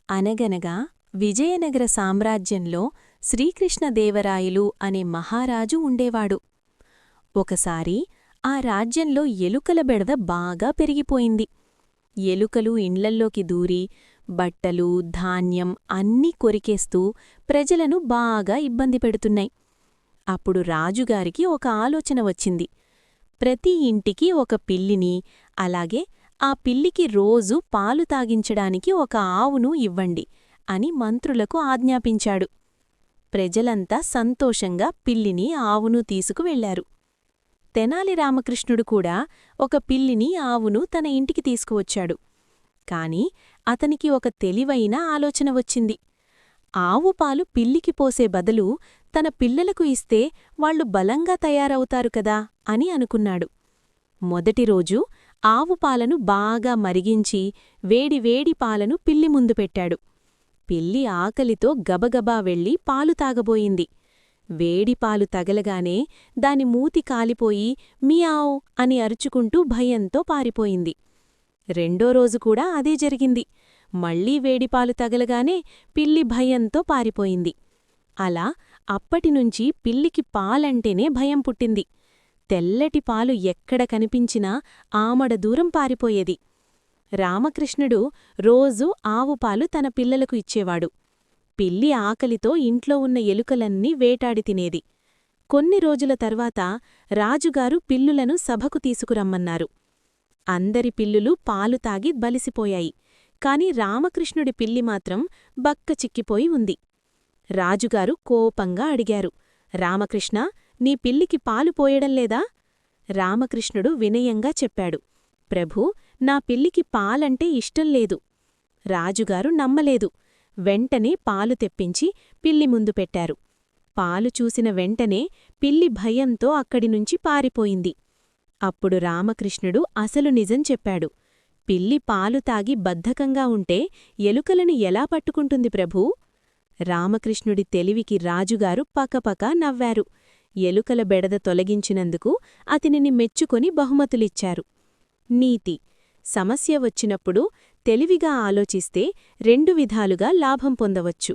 అనగనగా విజయనగర సామ్రాజ్యంలో శ్రీకృష్ణదేవరాయలు అనే మహారాజు ఉండేవాడు. ఒకసారి ఆ రాజ్యంలో ఎలుకల బెడద బాగా పెరిగిపోయింది. ఎలుకలు ఇండ్లల్లోకి దూరి బట్టలు, ధాన్యం అన్నీ కొరికేస్తూ ప్రజలను బాగా ఇబ్బంది పెడుతున్నాయి. అప్పుడు రాజుగారికి ఒక ఆలోచన వచ్చింది. ప్రతి ఇంటికి ఒక పిల్లిని, అలాగే ఆ పిల్లికి రోజూ పాలు తాగించడానికి ఒక ఆవును ఇవ్వండి అని మంత్రులకు ఆజ్ఞాపించాడు. ప్రజలంతా సంతోషంగా పిల్లిని, ఆవును తీసుకువెళ్లారు. తెనాలి రామకృష్ణుడు కూడా ఒక పిల్లిని, ఆవును తన ఇంటికి తీసుకువచ్చాడు. కాని అతనికి ఒక తెలివైన ఆలోచన వచ్చింది. ఆవు పాలు పిల్లికి పోసే బదులు తన పిల్లలకు ఇస్తే వాళ్లు బలంగా తయారవుతారు కదా అని అనుకున్నాడు. మొదటి రోజు ఆవు పాలను బాగా మరిగించి వేడివేడి పాలను పిల్లి ముందు పెట్టాడు. పిల్లి ఆకలితో గబగబా వెళ్లి పాలు తాగబోయింది. వేడి పాలు తగలగానే దాని మూతి కాలిపోయి మియావ్ అని అరుచుకుంటూ భయంతో పారిపోయింది. రెండో రోజు కూడా అదే జరిగింది. మళ్లీ వేడిపాలు తగలగానే పిల్లి భయంతో పారిపోయింది. అలా అప్పటినుంచి పిల్లికి పాలంటేనే భయం పుట్టింది. తెల్లటి పాలు ఎక్కడ కనిపించినా ఆమడ దూరం పారిపోయేది. రామకృష్ణుడు రోజూ ఆవుపాలు తన పిల్లలకు ఇచ్చేవాడు. పిల్లి ఆకలితో ఇంట్లో ఉన్న ఎలుకలన్నీ వేటాడి తినేది. కొన్ని రోజుల తర్వాత రాజుగారు పిల్లులను సభకు తీసుకురమ్మన్నారు. అందరి పిల్లులు పాలు తాగి బలిసిపోయాయి. కాని రామకృష్ణుడి పిల్లి మాత్రం బక్క చిక్కిపోయి ఉంది. రాజుగారు కోపంగా అడిగారు, రామకృష్ణ, నీ పిల్లికి పాలు పోయడంలేదా? రామకృష్ణుడు వినయంగా చెప్పాడు, ప్రభూ, నా పిల్లికి పాలంటే ఇష్టంలేదు. రాజుగారు నమ్మలేదు. వెంటనే పాలు తెప్పించి పిల్లి ముందు పెట్టారు. పాలు చూసిన వెంటనే పిల్లి భయంతో అక్కడినుంచి పారిపోయింది. అప్పుడు రామకృష్ణుడు అసలు నిజం చెప్పాడు. పిల్లి పాలు తాగి బద్ధకంగా ఉంటే ఎలుకలను ఎలా పట్టుకుంటుంది ప్రభూ? రామకృష్ణుడి తెలివికి రాజుగారు పకపక నవ్వారు. ఎలుకల బెడద తొలగించినందుకు అతనిని మెచ్చుకొని బహుమతులిచ్చారు. నీతి: సమస్య వచ్చినప్పుడు తెలివిగా ఆలోచిస్తే రెండు విధాలుగా లాభం పొందవచ్చు.